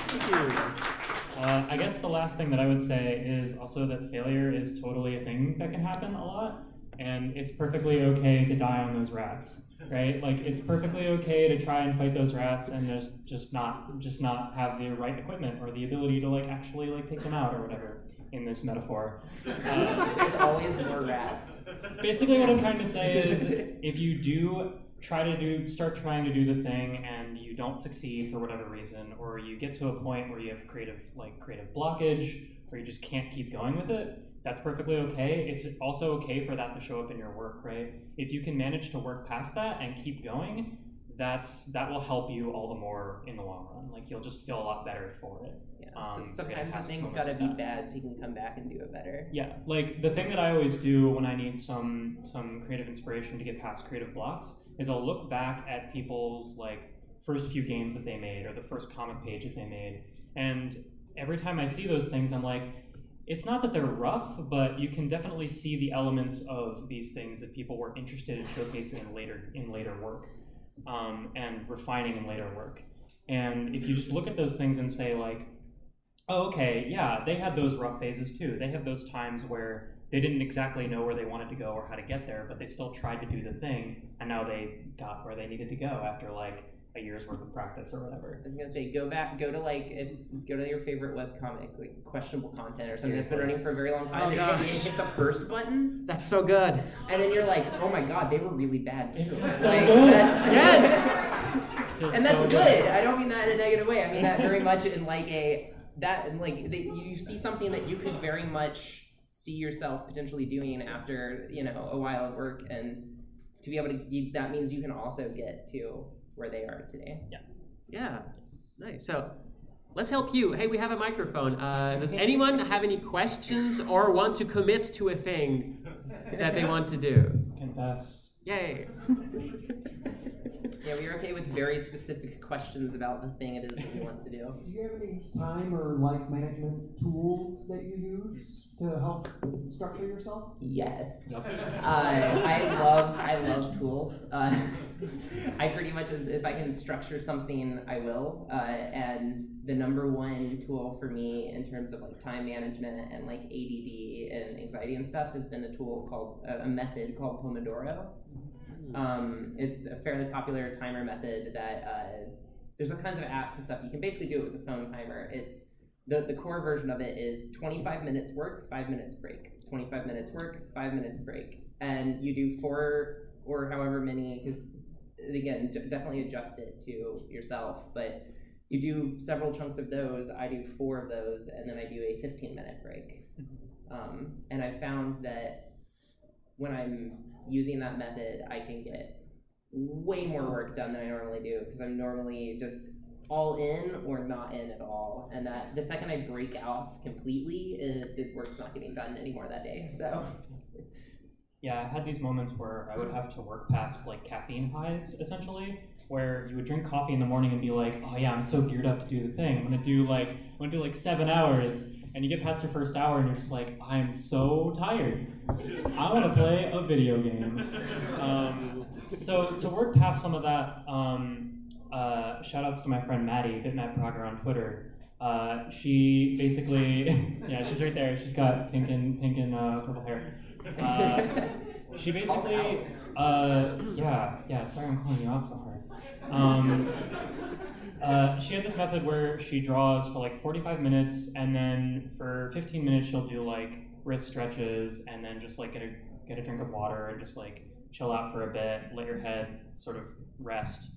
I guess the last thing that I would say is also that failure is totally a thing that can happen a lot, and it's perfectly okay to die on those rats, right? Like it's perfectly okay to try and fight those rats and just not have the right equipment or the ability to like actually like take them out or whatever in this metaphor. There's always more rats. Basically, what I'm trying to say is if you do start trying to do the thing and you don't succeed for whatever reason, or you get to a point where you have creative blockage, or you just can't keep going with it, that's perfectly okay. It's also okay for that to show up in your work, right? If you can manage to work past that and keep going, that will help you all the more in the long run. Like you'll just feel a lot better for it. Yeah. Sometimes the thing's got to be bad so you can come back and do it better. Yeah, like the thing that I always do when I need some creative inspiration to get past creative blocks is I'll look back at people's like first few games that they made or the first comic page that they made, and every time I see those things, I'm like, it's not that they're rough, but you can definitely see the elements of these things that people were interested in showcasing in later work, and refining in later work. And if you just look at those things and say like, oh, okay, yeah, they had those rough phases too. They had those times where they didn't exactly know where they wanted to go or how to get there, but they still tried to do the thing, and now they got where they needed to go after like a year's worth of practice or whatever. I was gonna say, go to your favorite webcomic, like questionable content or something that's been running for a very long time. Oh, and hit the first button. That's so good. And then you're like, oh my god, they were really bad too. So like, good. Yes. And that's so good. I don't mean that in a negative way. I mean that very much in like you see something that you could very much see yourself potentially doing after a while of work, and to be able to, that means you can also get to where they are today. Yeah, nice. So let's help you. Hey, we have a microphone. Does anyone have any questions or want to commit to a thing that they want to do? Confess. Yay. Yeah, we're okay with very specific questions about the thing it is that you want to do. Do you have any time or life management tools that you use to help structure yourself? Yes. Yep. I love tools. I pretty much, if I can structure something, I will. And the number one tool for me in terms of like time management and like ADD and anxiety and stuff has been a tool called, a method called Pomodoro. It's a fairly popular timer method that, there's all kinds of apps and stuff. You can basically do it with a phone timer. It's, the core version of it is 25 minutes work, 5 minutes break. 25 minutes work, 5 minutes break. And you do 4 or however many, because again, definitely adjust it to yourself, but you do several chunks of those. I do 4 of those, and then I do a 15-minute break. And I found that when I'm using that method, I can get way more work done than I normally do, because I'm normally just all in or not in at all. And that the second I break off completely, the work's not getting done anymore that day. So. Yeah, I had these moments where I would have to work past like caffeine highs, essentially, where you would drink coffee in the morning and be like, oh yeah, I'm so geared up to do the thing. I'm gonna do like 7 hours, and you get past your first hour and you're just like, I'm so tired. I want to play a video game. So to work past some of that, shout outs to my friend Maddie, BitMapProgger on Twitter. She basically, yeah, she's right there. She's got pink and purple hair. She basically, yeah, sorry I'm calling you out so hard. She had this method where she draws for like 45 minutes, and then for 15 minutes she'll do like wrist stretches, and then just like get a drink of water and just like chill out for a bit, let your head sort of rest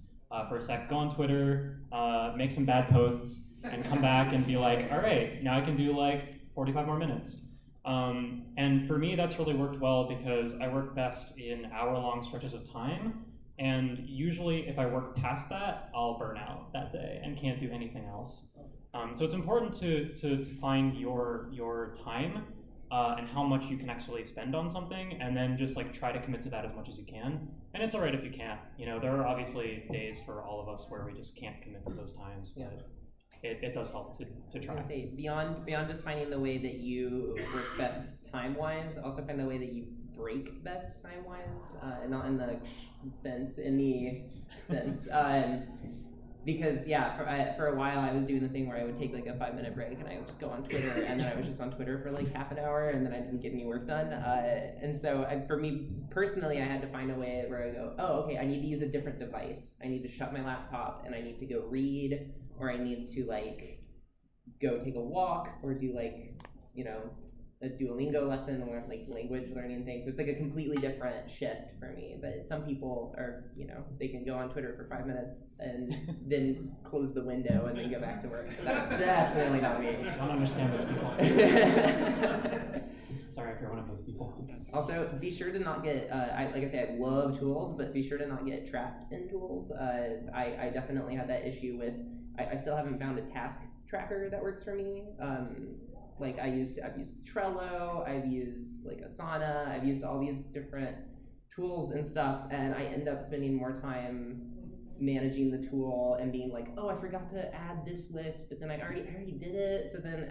for a sec, go on Twitter, make some bad posts, and come back and be like, all right, now I can do like 45 more minutes. And for me, that's really worked well because I work best in hour-long stretches of time, and usually if I work past that, I'll burn out that day and can't do anything else. So it's important to find your time and how much you can actually spend on something, and then just like try to commit to that as much as you can. And it's all right if you can't. You know, there are obviously days for all of us where we just can't commit to those times, but it does help to try. I say beyond just finding the way that you work best time-wise, also find the way that you break best time-wise, not in the sense, because yeah, for a while I was doing the thing where I would take like a 5-minute break and I would just go on Twitter, and then I was just on Twitter for like half an hour, and then I didn't get any work done. And so for me personally, I had to find a way where I go, oh, okay, I need to use a different device. I need to shut my laptop, and I need to go read, or I need to like go take a walk, or do like, you know, a Duolingo lesson, or like language learning thing. So it's like a completely different shift for me. But some people are, you know, they can go on Twitter for 5 minutes and then close the window and then go back to work. That's definitely not me. I don't understand those people. Sorry if you're one of those people. Also, be sure to not get, like I say, I love tools, but be sure to not get trapped in tools. I definitely had that issue with, I still haven't found a task tracker that works for me. Like I've used Trello, I've used like Asana, I've used all these different tools and stuff, and I end up spending more time managing the tool and being like, oh, I forgot to add this list, but then I already did it. So then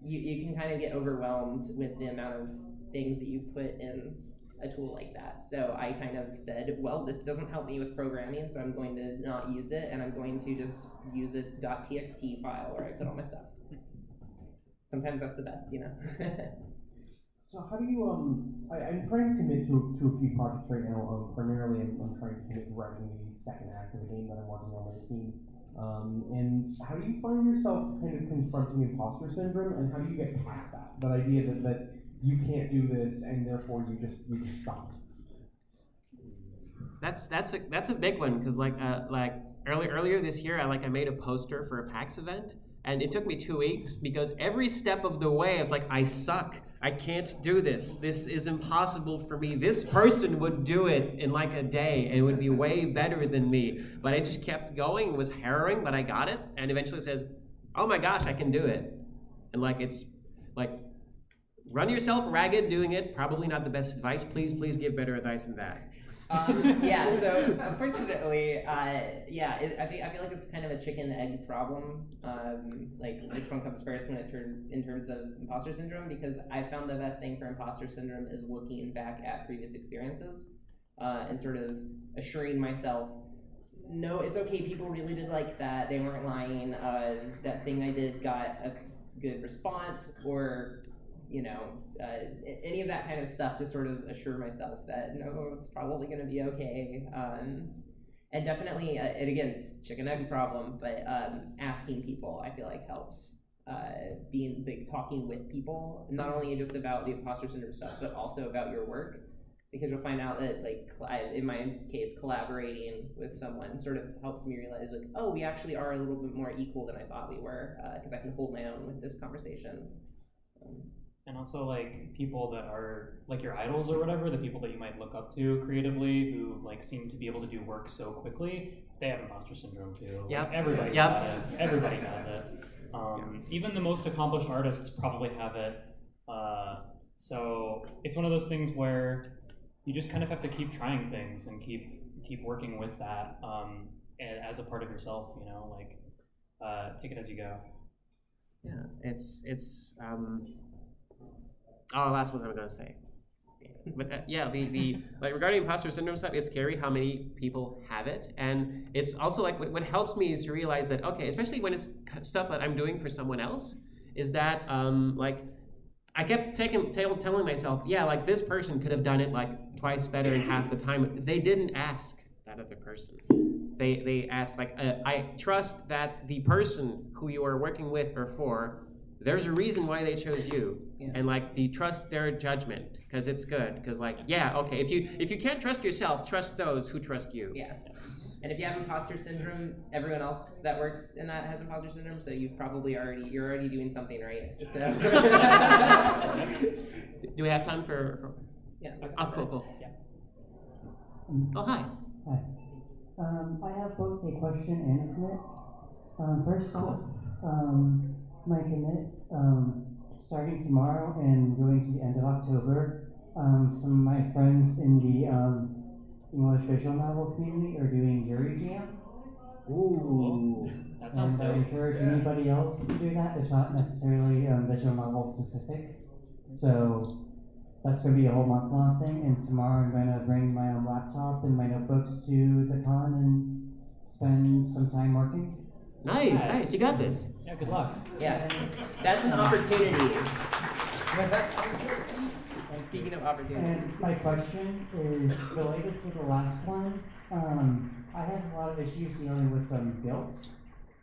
you can kind of get overwhelmed with the amount of things that you put in a tool like that. So I kind of said, well, this doesn't help me with programming, so I'm going to not use it, and I'm going to just use a .txt file where I put all my stuff. Sometimes that's the best, you know. So how do you, I'm trying to commit to a few projects right now. Primarily I'm trying to commit to writing the second act of a game that I'm working on with a team. And how do you find yourself kind of confronting imposter syndrome, and how do you get past that idea that you can't do this and therefore you just stop? That's a big one, because like earlier this year I made a poster for a PAX event, and it took me 2 weeks because every step of the way I was like, I suck. I can't do this. This is impossible for me. This person would do it in like a day and would be way better than me. But I just kept going. It was harrowing, but I got it. And eventually says, oh my gosh, I can do it. And like, it's like, run yourself ragged doing it. Probably not the best advice. Please give better advice than that. Yeah, so unfortunately, I feel like it's kind of a chicken egg problem. Like which one comes first in terms of imposter syndrome? Because I found the best thing for imposter syndrome is looking back at previous experiences and sort of assuring myself, no, it's okay. People really did like that. They weren't lying. That thing I did got a good response, or any of that kind of stuff to sort of assure myself that no, it's probably going to be okay. And definitely, and again, chicken egg problem, but asking people I feel like helps. Talking with people, not only just about the imposter syndrome stuff, but also about your work, because you'll find out that, like, in my case, collaborating with someone sort of helps me realize, like, oh, we actually are a little bit more equal than I thought we were, because I can hold my own with this conversation. And also, like, people that are, like, your idols or whatever, the people that you might look up to creatively who, like, seem to be able to do work so quickly, they have imposter syndrome too. Yep. Like, everybody's got it. Everybody has it. Even the most accomplished artists probably have it. So it's one of those things where you just kind of have to keep trying things and keep working with that as a part of yourself, like take it as you go. Yeah, it's oh, that's what I was gonna say. But yeah, the like regarding imposter syndrome stuff, it's scary how many people have it, and it's also like what helps me is to realize that, okay, especially when it's stuff that I'm doing for someone else, is that like I kept telling myself, yeah, like this person could have done it like twice better in half the time. They didn't ask that other person. They asked, like, I trust that the person who you are working with or for, there's a reason why they chose you, and like trust their judgment because it's good. Because like, yeah, okay, if you can't trust yourself, trust those who trust you. Yeah, and if you have imposter syndrome, everyone else that works in that has imposter syndrome, so you're already doing something right. So. Do we have time for? Yeah. Oh, cool. Yeah. Oh, hi. Hi. I have both a question and a commit. First off, my commit, starting tomorrow and going to the end of October, some of my friends in the English visual novel community are doing Yuri Jam. Ooh, that sounds and I dope. encourage anybody else to do that. It's not necessarily visual novel specific. So that's going to be a whole month-long thing, and tomorrow I'm going to bring my own laptop and my notebooks to the con and spend some time working. Nice, you got this. Yeah, good luck. Yes, that's an opportunity. Speaking of opportunities. And my question is related to the last one. I have a lot of issues dealing with guilt,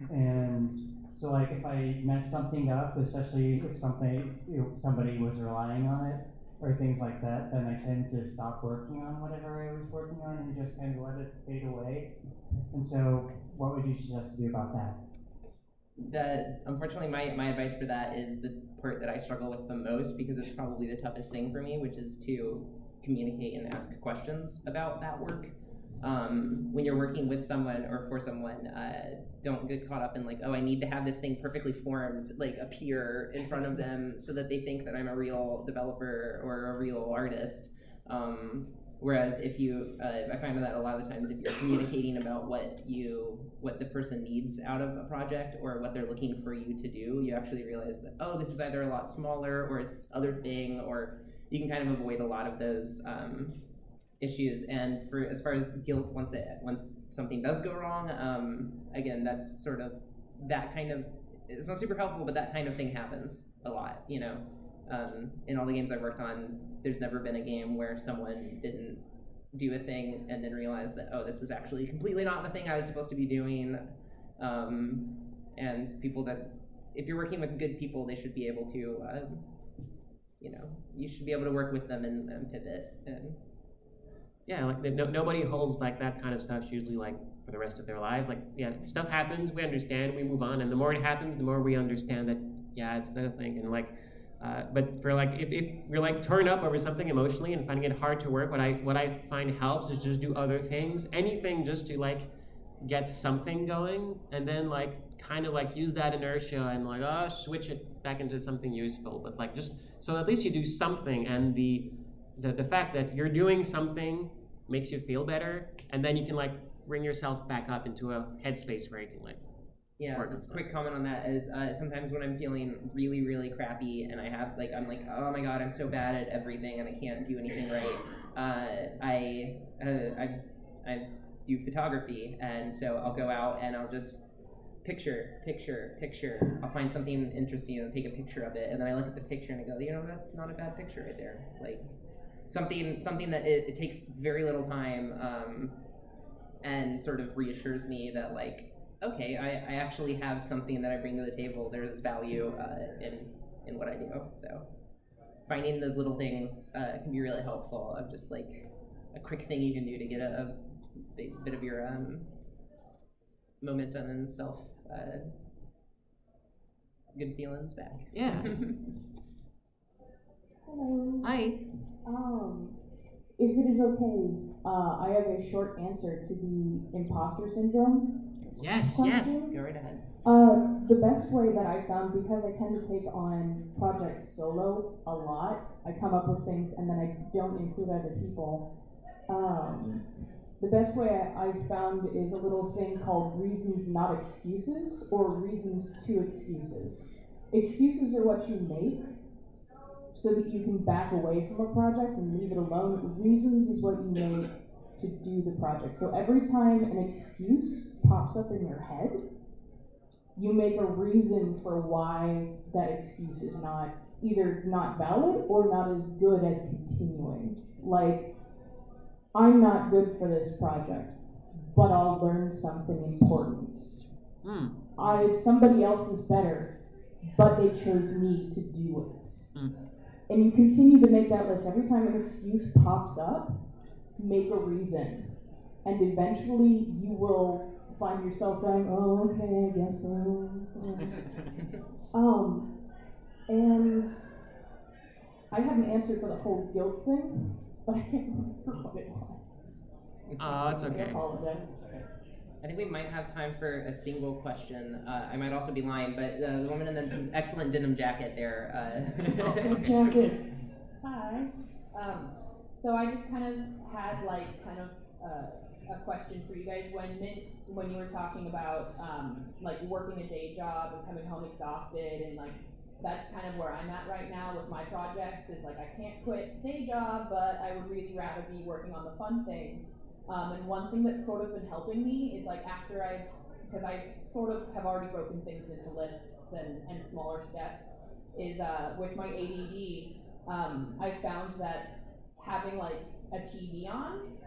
and so like if I mess something up, especially if somebody was relying on it or things like that, then I tend to stop working on whatever I was working on and just kind of let it fade away. And so, what would you suggest to do about that? Unfortunately, my advice for that is the part that I struggle with the most, because it's probably the toughest thing for me, which is to communicate and ask questions about that work. When you're working with someone or for someone, don't get caught up in like, oh, I need to have this thing perfectly formed, like appear in front of them so that they think that I'm a real developer or a real artist. Whereas if you, I find that a lot of the times if you're communicating about what the person needs out of a project or what they're looking for you to do, you actually realize that, oh, this is either a lot smaller or it's this other thing, or you can kind of avoid a lot of those issues. And for as far as guilt, once something does go wrong, again, that's sort of that kind of, it's not super helpful, but that kind of thing happens a lot, in all the games I've worked on, there's never been a game where someone didn't do a thing and then realize that, oh, this is actually completely not the thing I was supposed to be doing. And people that, if you're working with good people, they should be able to, you should be able to work with them and pivot. And Yeah, like nobody holds like that kind of stuff usually like for the rest of their lives. Like, yeah, stuff happens, we understand, we move on, and the more it happens, the more we understand that, yeah, it's another thing. And like, but for like, if you're like torn up over something emotionally and finding it hard to work, what I find helps is just do other things, anything just to like get something going, and then like kind of like use that inertia and like switch it back into something useful. But like just so at least you do something, and the fact that you're doing something makes you feel better, and then you can like bring yourself back up into a headspace where you can like work on stuff. Quick comment on that is sometimes when I'm feeling really, really crappy and I'm like, oh my god, I'm so bad at everything and I can't do anything right. I do photography, and so I'll go out and I'll just picture. I'll find something interesting and take a picture of it, and then I look at the picture and I go, that's not a bad picture right there. Like something that it takes very little time, and sort of reassures me that like, okay, I actually have something that I bring to the table. There's value in what I do. So finding those little things can be really helpful. Of just like a quick thing you can do to get a bit of your momentum and self good feelings back. Yeah. Hello. Hi. If it is okay, I have a short answer to the imposter syndrome. Yes. question. Go right ahead. The best way that I found, because I tend to take on projects solo a lot, I come up with things and then I don't include other people. The best way I've found is a little thing called reasons not excuses, or reasons to excuses. Excuses are what you make so that you can back away from a project and leave it alone. Reasons is what you make to do the project. So every time an excuse pops up in your head, you make a reason for why that excuse is not either not valid or not as good as continuing. Like, I'm not good for this project, but I'll learn something important. Somebody else is better, but they chose me to do it. And you continue to make that list. Every time an excuse pops up, make a reason. And eventually you will find yourself going, oh, okay, I guess so. And I had an answer for the whole guilt thing, but I can't remember what it was. Oh, it's I okay. apologize. I think we might have time for a single question. I might also be lying, but the woman in the excellent denim jacket there. Jacket. Hi. So I just kind of had a question for you guys when you were talking about like working a day job and coming home exhausted, and like that's kind of where I'm at right now with my projects. Is like I can't quit day job, but I would really rather be working on the fun thing. And one thing that's sort of been helping me is like because I sort of have already broken things into lists and smaller steps, is with my ADD, I found that having like a TV on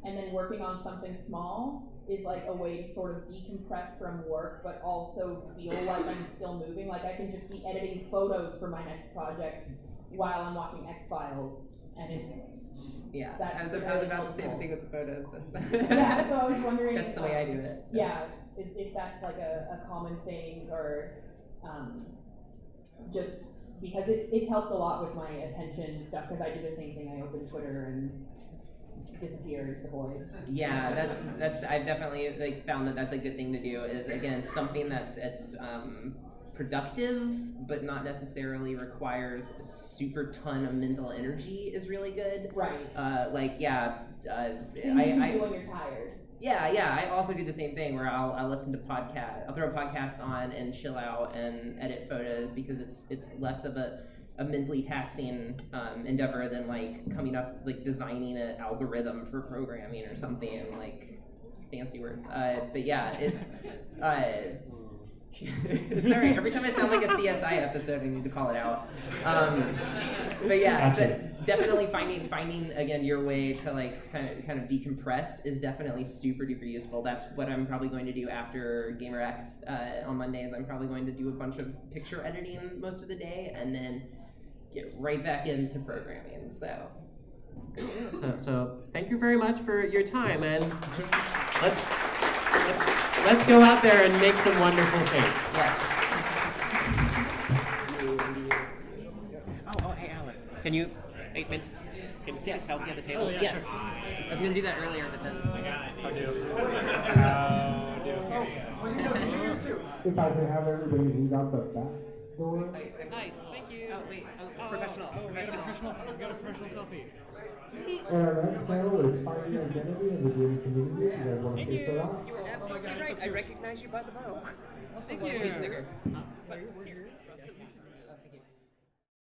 and then working on something small is like a way to sort of decompress from work, but also feel like I'm still moving. Like I can just be editing photos for my next project while I'm watching X-Files, and it's Yeah, I was about to say the thing with the photos. That's yeah. So I was wondering. That's the way I do it. So. Yeah, if that's like a common thing, or just because it's helped a lot with my attention stuff. Because I do the same thing. I open Twitter and disappear into the void. Yeah, that's I've definitely like found that that's a good thing to do. Is again something that's productive, but not necessarily requires a super ton of mental energy is really good. Right. Like yeah. You can do when you're tired. Yeah. I also do the same thing where I'll listen to podcast. I'll throw a podcast on and chill out and edit photos because it's less of a mentally taxing endeavor than like coming up like designing an algorithm for programming or something like fancy words. But yeah, it's. Sorry, every time I sound like a CSI episode, I need to call it out. But yeah, Gotcha. so definitely finding again your way to like kind of decompress is definitely super duper useful. That's what I'm probably going to do after GaymerX on Mondays. I'm probably going to do a bunch of picture editing most of the day, and then get right back into programming. So thank you very much for your time, and let's go out there and make some wonderful things. Yes. Oh, hey, Alan. Can you, hey, Mint, can you Yes. help me at the table? Oh, yeah. Yes. I was gonna do that earlier, but then. If I could have everybody leave out the back door. Nice, thank you. Oh wait, professional. We got a professional selfie. And our next panel is finding identity in the gaming community. You guys want to stay for that? You were absolutely right. I recognize you by the bow. Thank Lead you. singer. Where are you?